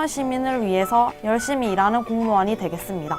창원 시민을 위해서 열심히 일하는 공무원이 되겠습니다.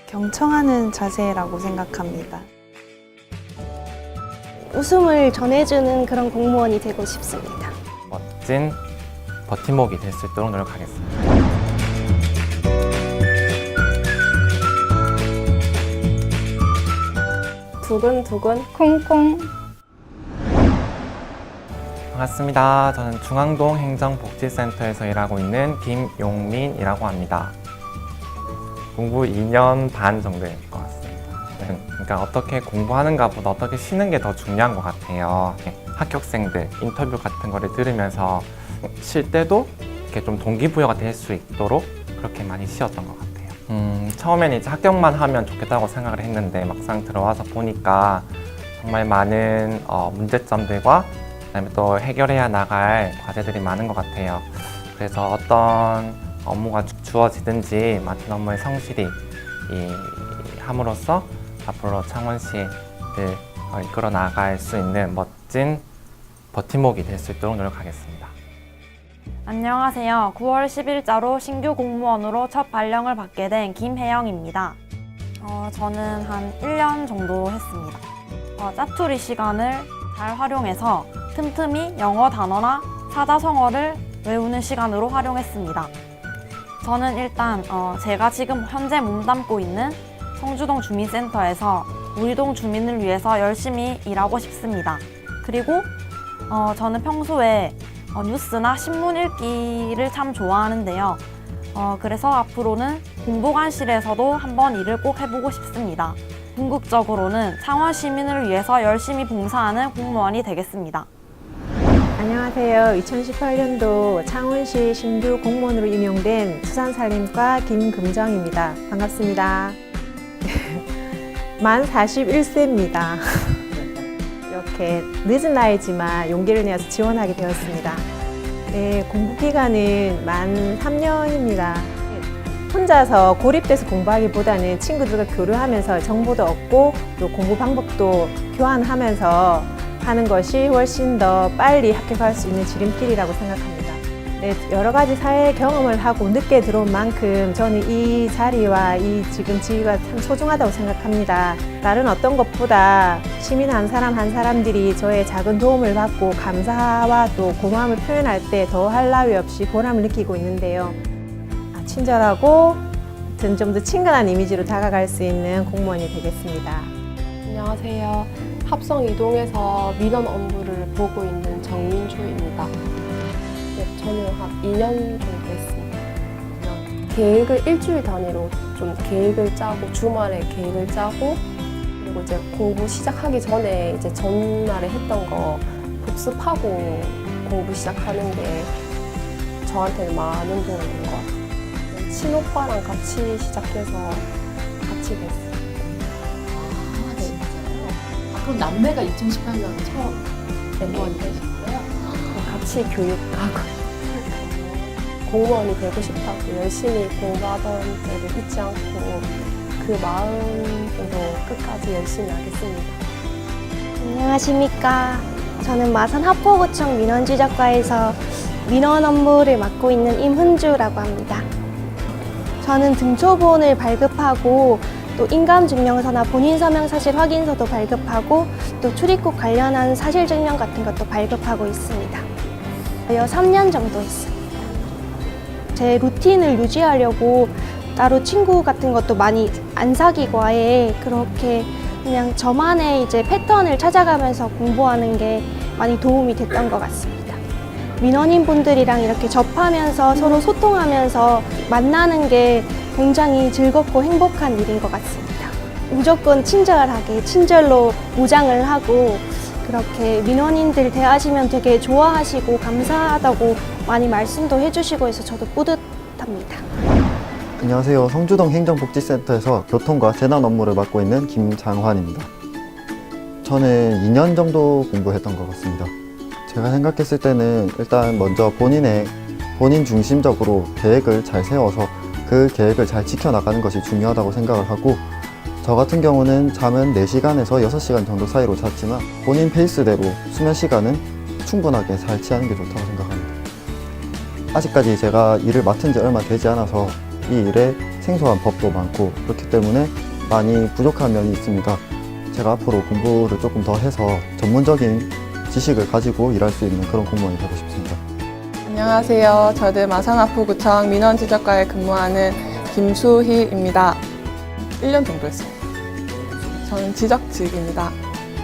경청하는 자세라고 생각합니다. 웃음을 전해주는 그런 공무원이 되고 싶습니다. 멋진 버팀목이 될 수 있도록 노력하겠습니다. 두근두근 콩콩. 반갑습니다. 저는 중앙동 행정복지센터에서 일하고 있는 김용민이라고 합니다. 공부 2년 반 정도 될 것 같습니다. 그러니까 어떻게 공부하는가 보다 어떻게 쉬는 게 더 중요한 것 같아요. 합격생들 인터뷰 같은 거를 들으면서 쉴 때도 이렇게 좀 동기부여가 될 수 있도록 그렇게 많이 쉬었던 것 같아요. 처음에는 이제 합격만 하면 좋겠다고 생각을 했는데 막상 들어와서 보니까 정말 많은 문제점들과 그다음에 또 해결해야 나갈 과제들이 많은 것 같아요. 그래서 어떤 업무가 주어지든지 맡은 업무에 성실히 함으로써 앞으로 창원시를 이끌어 나갈 수 있는 멋진 버팀목이 될 수 있도록 노력하겠습니다. 안녕하세요. 9월 10일자로 신규 공무원으로 첫 발령을 받게 된 김혜영입니다. 저는 한 1년 정도 했습니다. 짜투리 시간을 잘 활용해서 틈틈이 영어 단어나 사자성어를 외우는 시간으로 활용했습니다. 저는 일단 제가 지금 현재 몸담고 있는 성주동 주민센터에서 우리 동 주민을 위해서 열심히 일하고 싶습니다. 그리고 저는 평소에 뉴스나 신문 읽기를 참 좋아하는데요. 그래서 앞으로는 공보관실에서도 한번 일을 꼭 해보고 싶습니다. 궁극적으로는 창원 시민을 위해서 열심히 봉사하는 공무원이 되겠습니다. 안녕하세요. 2018년도 창원시 신규 공무원으로 임용된 수산산림과 김금정입니다. 반갑습니다. 만 41세입니다. 이렇게 늦은 나이지만 용기를 내어서 지원하게 되었습니다. 네, 공부기간은 만 3년입니다. 혼자서 고립돼서 공부하기보다는 친구들과 교류하면서 정보도 얻고 또 공부 방법도 교환하면서 하는 것이 훨씬 더 빨리 합격할 수 있는 지름길이라고 생각합니다. 네, 여러 가지 사회 경험을 하고 늦게 들어온 만큼 저는 이 자리와 이 지금 지위가 참 소중하다고 생각합니다. 다른 어떤 것보다 시민 한 사람 한 사람들이 저의 작은 도움을 받고 감사와 또 고마움을 표현할 때 더할 나위 없이 보람을 느끼고 있는데요. 친절하고 좀 더 친근한 이미지로 다가갈 수 있는 공무원이 되겠습니다. 안녕하세요. 합성 이동에서 민원 업무를 보고 있는 정민주입니다. 네, 저는 한 2년 정도 했습니다. 계획을 일주일 단위로 좀 계획을 짜고 주말에 계획을 짜고 그리고 이제 공부 시작하기 전에 이제 전날에 했던 거 복습하고 공부 시작하는 게 저한테는 많은 도움이 된 것 같아요. 친오빠랑 같이 시작해서 같이 됐어요. 아, 진짜요? 그럼 남매가 2018년 처음 공무원이 되신 거예요? 같이 교육하고 공무원이 되고 싶다고 열심히 공부하던 때를 잊지 않고 그 마음으로 끝까지 열심히 하겠습니다. 안녕하십니까. 저는 마산 하포구청 민원지적과에서 민원 업무를 맡고 있는 임훈주라고 합니다. 저는 등초본을 발급하고 또 인감증명서나 본인서명사실 확인서도 발급하고 또 출입국 관련한 사실증명 같은 것도 발급하고 있습니다. 3년 정도 했습니다. 제 루틴을 유지하려고 따로 친구 같은 것도 많이 안 사귀고 아예 그렇게 그냥 저만의 이제 패턴을 찾아가면서 공부하는 게 많이 도움이 됐던 것 같습니다. 민원인 분들이랑 이렇게 접하면서 서로 소통하면서 만나는 게 굉장히 즐겁고 행복한 일인 것 같습니다. 무조건 친절하게 친절로 무장을 하고 그렇게 민원인들 대하시면 되게 좋아하시고 감사하다고 많이 말씀도 해주시고 해서 저도 뿌듯합니다. 안녕하세요. 성주동 행정복지센터에서 교통과 재난 업무를 맡고 있는 김장환입니다. 저는 2년 정도 공부했던 것 같습니다. 제가 생각했을 때는 일단 먼저 본인 중심적으로 계획을 잘 세워서 그 계획을 잘 지켜나가는 것이 중요하다고 생각을 하고 저 같은 경우는 잠은 4시간에서 6시간 정도 사이로 잤지만 본인 페이스대로 수면 시간은 충분하게 잘 취하는 게 좋다고 생각합니다. 아직까지 제가 일을 맡은 지 얼마 되지 않아서 이 일에 생소한 법도 많고 그렇기 때문에 많이 부족한 면이 있습니다. 제가 앞으로 공부를 조금 더 해서 전문적인 지식을 가지고 일할 수 있는 그런 공무원이 되고 싶습니다. 안녕하세요. 저는 마산하포구청 민원지적과에 근무하는 김수희입니다. 1년 정도 했어요. 저는 지적직입니다.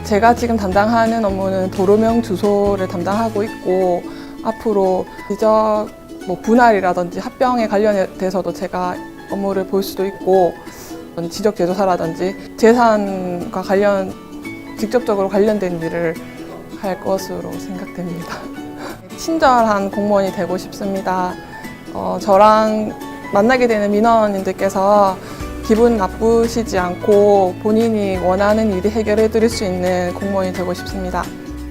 제가 지금 담당하는 업무는 도로명 주소를 담당하고 있고 앞으로 지적 분할이라든지 합병에 관련돼서도 제가 업무를 볼 수도 있고 지적 제조사라든지 재산과 직접적으로 관련된 일을 할 것으로 생각됩니다. 친절한 공무원이 되고 싶습니다. 저랑 만나게 되는 민원인들께서 기분 나쁘시지 않고 본인이 원하는 일이 해결해 드릴 수 있는 공무원이 되고 싶습니다.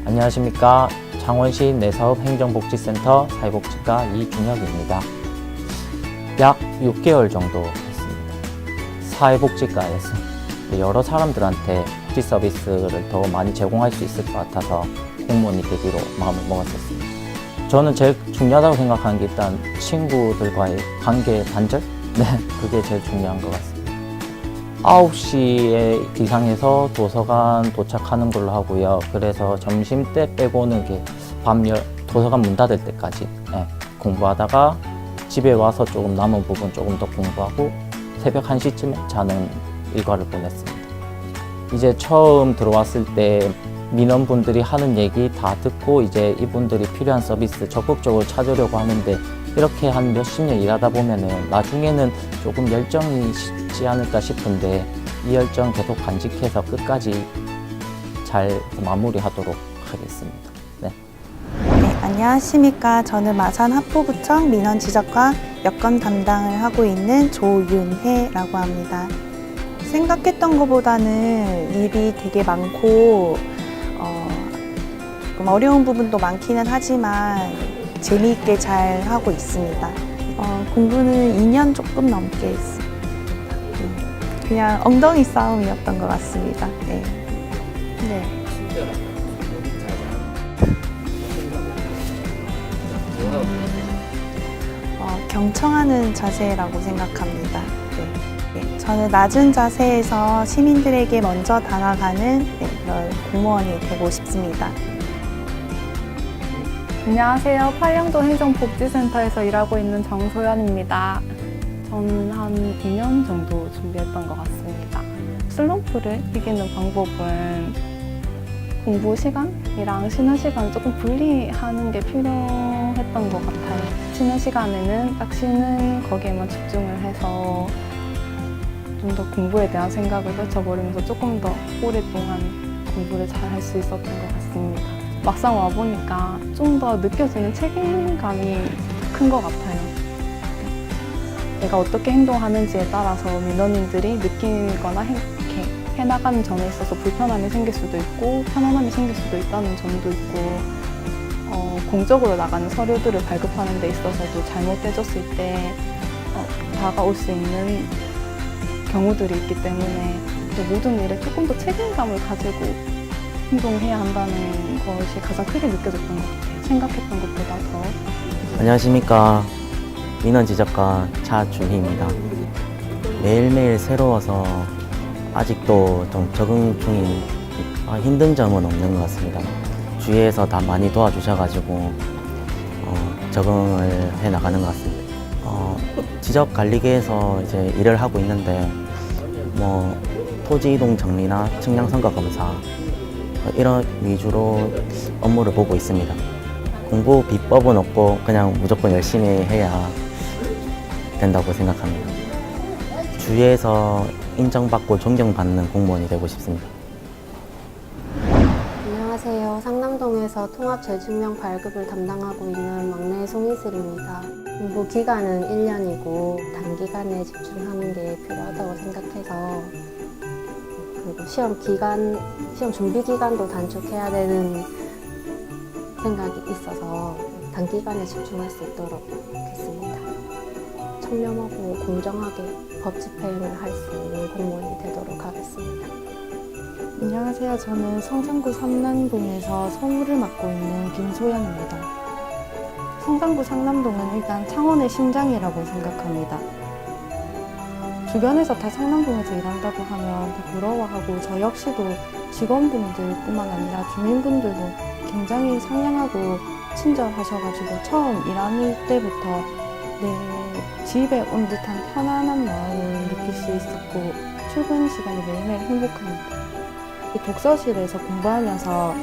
안녕하십니까. 창원시 내사업행정복지센터 사회복지과 이준혁입니다. 약 6개월 정도 했습니다. 사회복지과에서 여러 사람들한테 복지 서비스를 더 많이 제공할 수 있을 것 같아서 공무원이 되기로 마음을 먹었었습니다. 저는 제일 중요하다고 생각하는 게 일단 친구들과의 관계 단절? 네, 그게 제일 중요한 것 같습니다. 9시에 기상해서 도서관 도착하는 걸로 하고요. 그래서 점심때 빼고는 게 도서관 문 닫을 때까지 공부하다가 집에 와서 조금 남은 부분 조금 더 공부하고 새벽 1시쯤에 자는 일과를 보냈습니다. 이제 처음 들어왔을 때 민원분들이 하는 얘기 다 듣고 이제 이분들이 필요한 서비스 적극적으로 찾으려고 하는데 이렇게 한 몇십 년 일하다 보면은 나중에는 조금 열정이 식지 않을까 싶은데 이 열정 계속 간직해서 끝까지 잘 마무리하도록 하겠습니다. 네. 네, 안녕하십니까. 저는 마산하포구청 민원지적과 여건 담당을 하고 있는 조윤혜라고 합니다. 생각했던 것보다는 일이 되게 많고 조금 어려운 부분도 많기는 하지만 재미있게 잘 하고 있습니다. 공부는 2년 조금 넘게 했습니다. 그냥 엉덩이 싸움이었던 것 같습니다. 네. 경청하는 자세라고 생각합니다. 네. 저는 낮은 자세에서 시민들에게 먼저 다가가는 그런 공무원이 되고 싶습니다. 안녕하세요. 팔령도 행정복지센터에서 일하고 있는 정소연입니다. 저는 한 2년 정도 준비했던 것 같습니다. 슬럼프를 이기는 방법은 공부 시간이랑 쉬는 시간을 조금 분리하는 게 필요했던 것 같아요. 쉬는 시간에는 딱 쉬는 거기에만 집중을 해서 좀 더 공부에 대한 생각을 펼쳐버리면서 조금 더 오랫동안 공부를 잘 할 수 있었던 것 같습니다. 막상 와보니까 좀 더 느껴지는 책임감이 큰 것 같아요. 내가 어떻게 행동하는지에 따라서 민원인들이 느끼거나 이렇게 해나가는 점에 있어서 불편함이 생길 수도 있고 편안함이 생길 수도 있다는 점도 있고 공적으로 나가는 서류들을 발급하는 데 있어서도 잘못되었을 때 다가올 수 있는 경우들이 있기 때문에 모든 일에 조금 더 책임감을 가지고 행동해야 한다는 것이 가장 크게 느껴졌던 것 같아요. 생각했던 것보다 더. 안녕하십니까. 민원지적과 차준희입니다. 매일매일 새로워서 아직도 좀 적응 중인 힘든 점은 없는 것 같습니다. 주위에서 다 많이 도와주셔가지고 적응을 해 나가는 것 같습니다. 지적관리계에서 이제 일을 하고 있는데 토지 이동 정리나 측량 선거 검사 이런 위주로 업무를 보고 있습니다. 공부 비법은 없고 그냥 무조건 열심히 해야 된다고 생각합니다. 주위에서 인정받고 존경받는 공무원이 되고 싶습니다. 안녕하세요. 상남동에서 통합재증명 발급을 담당하고 있는 막내 송이슬입니다. 공부 기간은 1년이고 단기간에 집중하는 게 필요하다고 생각해서 그리고 시험 준비 기간도 단축해야 되는 생각이 있어서 단기간에 집중할 수 있도록 하겠습니다. 청렴하고 공정하게 법 집행을 할 수 있는 공무원이 되도록 하겠습니다. 안녕하세요. 저는 성산구 삼남동에서 서울을 맡고 있는 김소연입니다. 성산구 상남동은 일단 창원의 심장이라고 생각합니다. 주변에서 다 상남동에서 일한다고 하면 다 부러워하고 저 역시도 직원분들뿐만 아니라 주민분들도 굉장히 상냥하고 친절하셔가지고 처음 일하는 때부터 내 집에 온 듯한 편안한 마음을 느낄 수 있었고 출근 시간이 매일매일 행복합니다. 독서실에서 공부하면서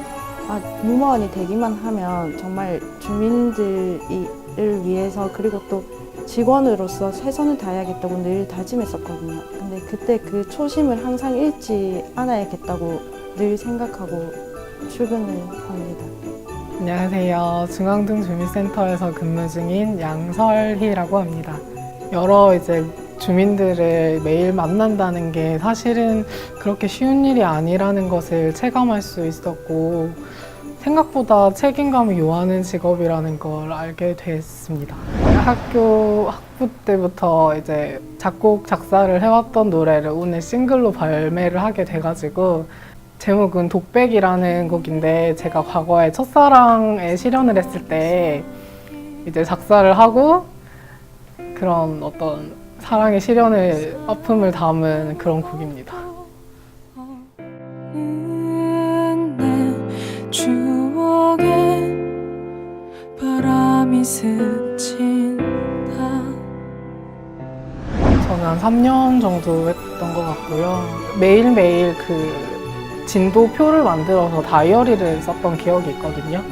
공무원이 되기만 하면 정말 주민들을 위해서 그리고 또 직원으로서 최선을 다해야겠다고 늘 다짐했었거든요. 근데 그때 그 초심을 항상 잃지 않아야겠다고 늘 생각하고 출근을 합니다. 안녕하세요. 중앙동 주민센터에서 근무 중인 양설희라고 합니다. 여러 주민들을 매일 만난다는 게 사실은 그렇게 쉬운 일이 아니라는 것을 체감할 수 있었고 생각보다 책임감을 요하는 직업이라는 걸 알게 됐습니다. 학부 때부터 작곡, 작사를 해왔던 노래를 오늘 싱글로 발매를 하게 돼가지고 제목은 독백이라는 곡인데 제가 과거에 첫사랑에 실연을 했을 때 작사를 하고 그런 어떤 사랑의 시련을 아픔을 담은 그런 곡입니다. 내 추억에 바람이 스친다. 저는 한 3년 정도 했던 것 같고요. 매일매일 진도표를 만들어서 다이어리를 썼던 기억이 있거든요.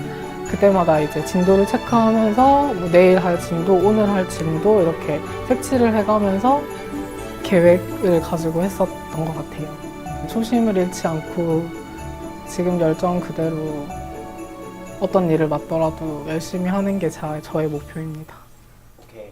그때마다 진도를 체크하면서 내일 할 진도, 오늘 할 진도 이렇게 색칠을 해가면서 계획을 가지고 했었던 것 같아요. 초심을 잃지 않고 지금 열정 그대로 어떤 일을 맡더라도 열심히 하는 게 저의 목표입니다. 오케이.